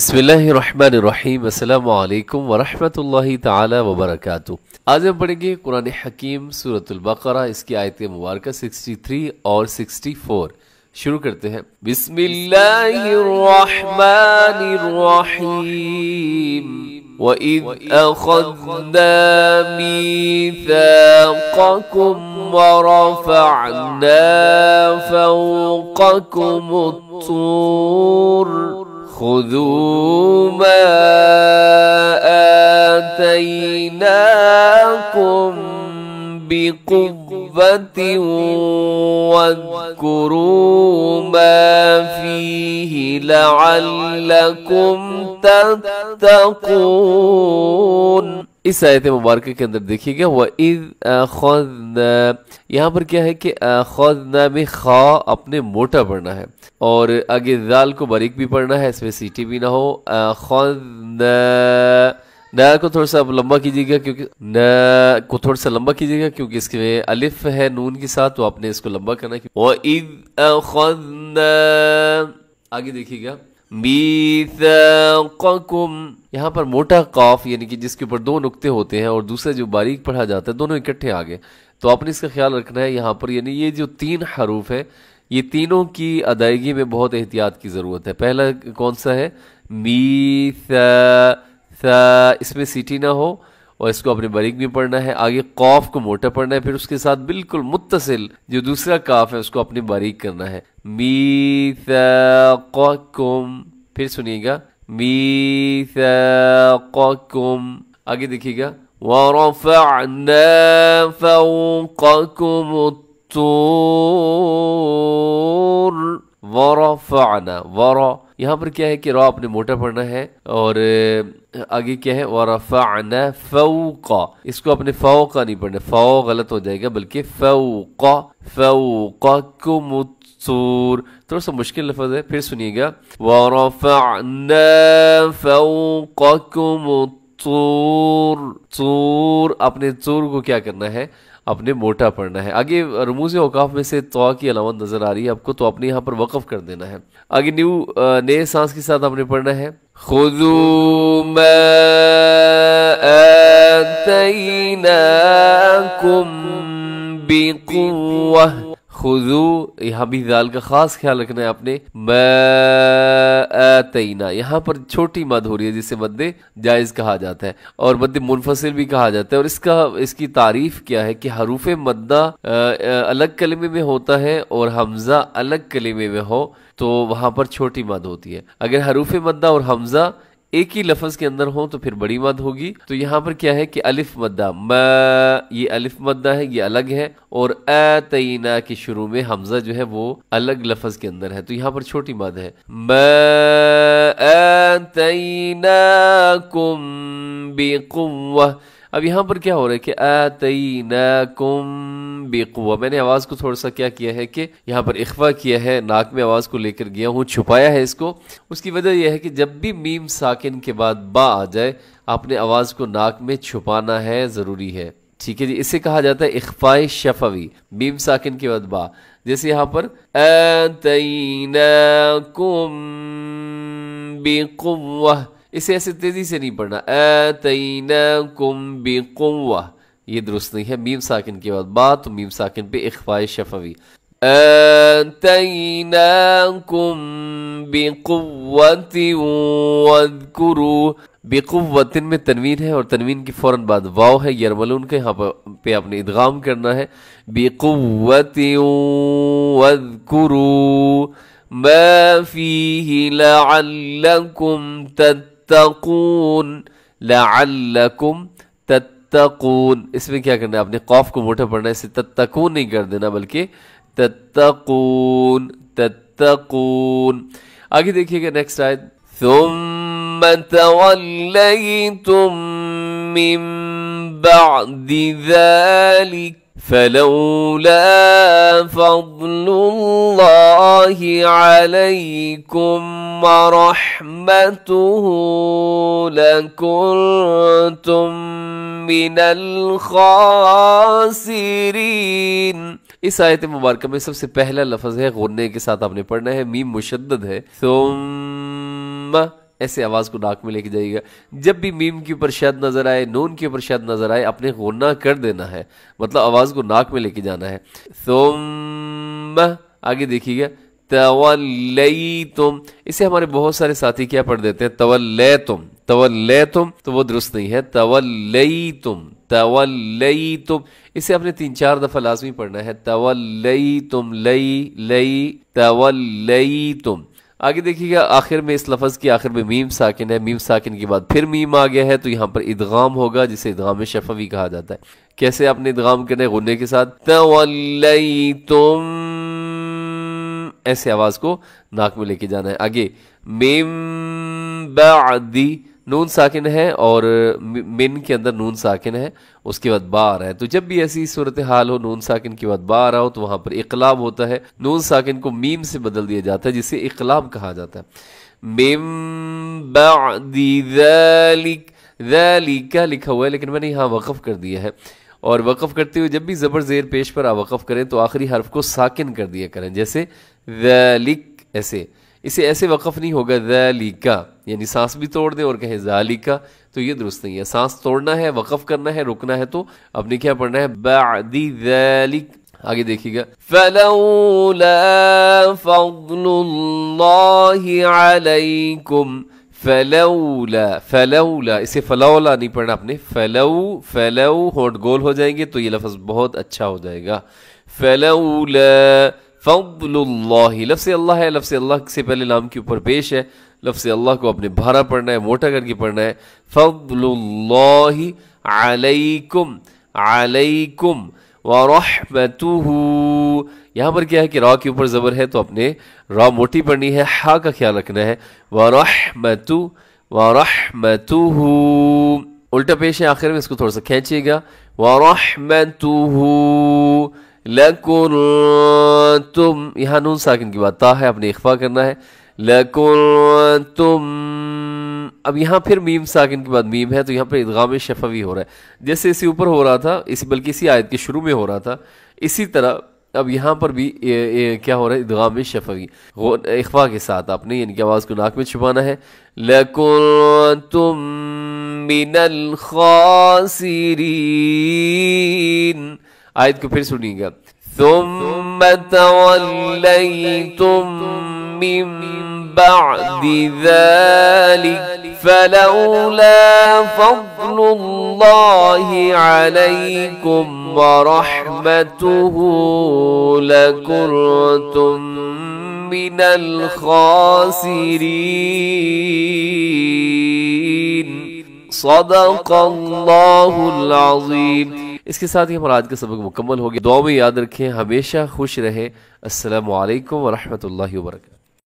बिस्मिल्लाहिर्रहमानिर्रहीम। अस्सलामु अलैकुम वरहमतुल्लाहि ताला वबरकातुह। आज हम पढ़ेंगे कुरान हकीम सूरतुल बकरा, इसकी आयत मुबारक 63 और 64। शुरू करते हैं। बिस्मिल्लाहिर्रहमानिर्रहीम। वइज़ अख़ज़ना मीसाक़कुम वरफ़अना फ़ौक़कुमुत-तूर खुज़ू मा आतैनाकुम बिक़ुव्वतिन वज़्कुरू मा फ़ीहि लअल्लकुम तत्तक़ून। इस आयत मुबारक के अंदर देखिएगा वइज़ अख़ज़ना, यहाँ पर क्या है कि अख़ज़ना में खा अपने मोटा पढ़ना है और आगे ज़ाल को बारीक भी पढ़ना है, इसमें सीटी भी ना हो। अख़ज़ना, ना को थोड़ा सा लंबा कीजिएगा क्योंकि ना को थोड़ा सा लंबा कीजिएगा क्योंकि इसमें अलिफ है नून के साथ, तो आपने इसको लंबा करना है। वइज़ अख़ज़ना, आगे देखिएगा मीसाक़कुम, यहाँ पर मोटा काफ यानी कि जिसके ऊपर दो नुक्ते होते हैं और दूसरा जो बारीक पढ़ा जाता है, दोनों इकट्ठे आ गए, तो आपने इसका ख्याल रखना है। यहाँ पर यानी ये जो तीन हरूफ है, ये तीनों की अदायगी में बहुत एहतियात की ज़रूरत है। पहला कौन सा है? मी सा, इसमें सीटी ना हो और इसको अपने बारीक भी पढ़ना है। आगे कौफ को मोटा पढ़ना है, फिर उसके साथ बिल्कुल मुत्तसिल जो दूसरा काफ है उसको अपने बारीक करना है। मीसाक़कुम, फिर सुनिएगा मीसाक़कुम। आगे देखिएगा वरफ़अना फ़ौक़कुमुत-तूर वरफ़अना। वरा, यहाँ पर क्या है कि रा अपने मोटा पढ़ना है और आगे क्या है वरफ़अना फ़ौक़ा, इसको अपने फ़ौक़ा नहीं पढ़ना, फ़ौ गलत हो जाएगा बल्कि फ़ौक़ा फ़ौक़कुमुत-तूर। थोड़ा सा मुश्किल लफ्ज़ है, फिर सुनिएगा वरफ़अना फ़ौक़कुमुत-तूर। तूर, अपने तूर को क्या करना है? अपने मोटा पढ़ना है। आगे रमूज़ औक़ाफ़ में से तवा की अलामत नजर आ रही है आपको, तो अपने यहाँ पर वक़फ़ कर देना है। आगे नए सांस के साथ आपने पढ़ना है खुज़ू मा आतैनाकुम बिक़ुव्वह। खुज़ू, यहाँ भी ज़ाल का खास ख्याल रखना है आपने। मा आतैना, यहाँ पर छोटी मद हो रही है जिसे मद्दे जायज़ कहा जाता है और मद्दे मुनफसिल भी कहा जाता है। और इसकी तारीफ क्या है कि हरूफ मद्दा अलग कलिमे में होता है और हमज़ा अलग कलिमे में हो तो वहाँ पर छोटी मद होती है। अगर हरूफ मद्दा और हमज़ा एक ही लफ्ज़ के अंदर हो तो फिर बड़ी मद होगी। तो यहाँ पर क्या है कि अलिफ मद्दा, मा, ये अलिफ मद्दा है, ये अलग है, और आतैना की शुरू में हमज़ा जो है वो अलग लफ्ज़ के अंदर है, तो यहाँ पर छोटी मद है। मा आतैनाकुम बिक़ुव्वह। अब यहाँ पर क्या हो रहा है कि आतैनाकुम बिक़ुव्वह, मैंने आवाज़ को थोड़ा सा क्या किया है कि यहाँ पर इख्फा किया है, नाक में आवाज़ को लेकर गया हूँ, छुपाया है इसको। उसकी वजह यह है कि जब भी मीम साकिन के बाद बा आ जाए आपने आवाज़ को नाक में छुपाना है, ज़रूरी है। ठीक है जी, इसे कहा जाता है इख्फाए शफवी, मीम साकिन के बाद बा। जैसे यहाँ पर आतैनाकुम बिक़ुव्वह, इसे ऐसे तेजी से नहीं पढ़ना, आतैनाकुम बिक़ुव्वह, ये दुरुस्त नहीं है। मीम साकिन के बाद बा तो मीम साकिन पे इख्फाए शफवी। आतैनाकुम बिक़ुव्वतिन वज़्कुरू, बिक़ुव्वतिन में तनवीन है और तनवीन की फौरन बाद वाव है, यरमलून का यहाँ पे आपने इदगाम करना है। बिक़ुव्वतिन वज़्कुरू मा फ़ीहि लअल्लकुम तत्तक़ून। लअल्लकुम तत्तक़ून, इसमें क्या करना है? आपने कौफ को मोटा पढ़ना है, इसे तत्तक़ून नहीं कर देना बल्कि तत्तक़ून तत्तक़ून। आगे देखिएगा नेक्स्ट आयत, सुम्मा तवल्लैतुम मिन बअदि ज़ालिक फलौला फ़ज़्लुल्लाहि अलैकुम वरहमतुहु लकुंतुम मिनल खासिरीन। इस आयत मुबारक में सबसे पहला लफ्ज़ है गुन्ने के साथ आपने पढ़ना है, मीम मुशद्दद है। सुम्मा, ایسے آواز کو ناک میں لے کے جائیے گا. جب بھی میم کے اوپر شد نظر آئے، نون کے اوپر شد نظر آئے، اپنے غنہ کر دینا ہے، مطلب آواز کو ناک میں لے کے جانا ہے. ثم آگے دیکھیے گا تولیتم، اسے ہمارے بہت سارے ساتھی کیا پڑھ دیتے ہیں تولیتم، تولیتم، تو وہ درست نہیں ہے. تولیتم، تولیتم، اسے آپ نے 3-4 دفعہ لازمی پڑھنا ہے. تولیتم، لئی تولیتم. آگے دیکھیے گا آخر میں اس لفظ کی آخر میں میم ساکن ہے، میم ساکن کے بعد پھر میم آ گیا ہے تو یہاں پر ادغام ہوگا، جسے ادغام شفوی کہا جاتا ہے. کیسے آپ نے ادغام کرنا ہے؟ غنے کے ساتھ تولیتم، ایسے آواز کو ناک میں لے کے جانا ہے. آگے میم بعدی، نون ساکن ہے اور من کے اندر نون ساکن ہے، اس کے بعد با آ رہا ہے. تو جب بھی ایسی صورتحال ہو نون ساکن کے بعد با آ رہا ہو تو وہاں پر اقلاب ہوتا ہے، نون ساکن کو میم سے بدل دیا جاتا ہے جسے اقلاب کہا جاتا ہے. میم بعد ذالک، ذالک لکھا ہوا ہے لیکن میں نے یہاں وقف کر دیا ہے، اور وقف کرتے ہوئے جب بھی زبر زیر پیش پر وقف کریں تو آخری حرف کو ساکن کر دیا کریں، جیسے ذالک، ایسے. اسے ایسے وقف نہیں ہوگا ذالکا، یعنی سانس بھی توڑ دیں اور کہیں ذالکا، تو یہ درست نہیں ہے. سانس توڑنا ہے، وقف کرنا ہے، رکنا ہے تو اب نے کیا پڑھنا ہے بعد ذالک. آگے دیکھیے گا فلولا فضل اللہ علیکم، فلولا، فلولا، اسے فلولا نہیں پڑھنا آپ نے، فلو ہونٹ گول ہو جائیں گے تو یہ لفظ بہت اچھا ہو جائے گا. فلولا فضل اللہ، لفظ اللہ ہے، لفظ اللہ سے پہلے لام کے اوپر پیش ہے، لفظ اللہ کو اپنے بھارا پڑھنا ہے، موٹا کر کے پڑھنا ہے. فضل اللہ علیکم، علیکم ورحمتہ، یہاں پر کیا ہے کہ را کے اوپر زبر ہے تو اپنے را موٹی پڑھنی ہے، ہا کا خیال رکھنا ہے. ورحمتہ، ورحمتہ، الٹا پیش ہے آخر میں، اس کو تھوڑا سا کھینچیے گا. ورحمتہ لکنتم، یہاں نون ساکن کی بات تا ہے، اپنے اخفا کرنا ہے. لکنتم، اب یہاں پھر میم ساکن کے بعد میم ہے تو یہاں پر ادغام شفوی ہو رہا ہے، جیسے اسی اوپر ہو رہا تھا، بلکہ اسی آیت کے شروع میں ہو رہا تھا، اسی طرح اب یہاں پر بھی کیا ہو رہا ہے ادغام شفوی اخفا کے ساتھ آپ نے، یعنی کہ آواز کو ناک میں چھپانا ہے. لکنتم من الخاسرین، آیت کو پھر سنیے گا. ثم تولیتم من بعد ذلك فلولا فضل الله عليكم ورحمته لكنتم من الخاسرين. صدق اللہ العظیم. اس کے ساتھ ہی ہمارا آج کا سبق مکمل ہو گیا. دعا میں یاد رکھیں، ہمیشہ خوش رہیں. السلام علیکم ورحمۃ اللہ وبرکاتہ.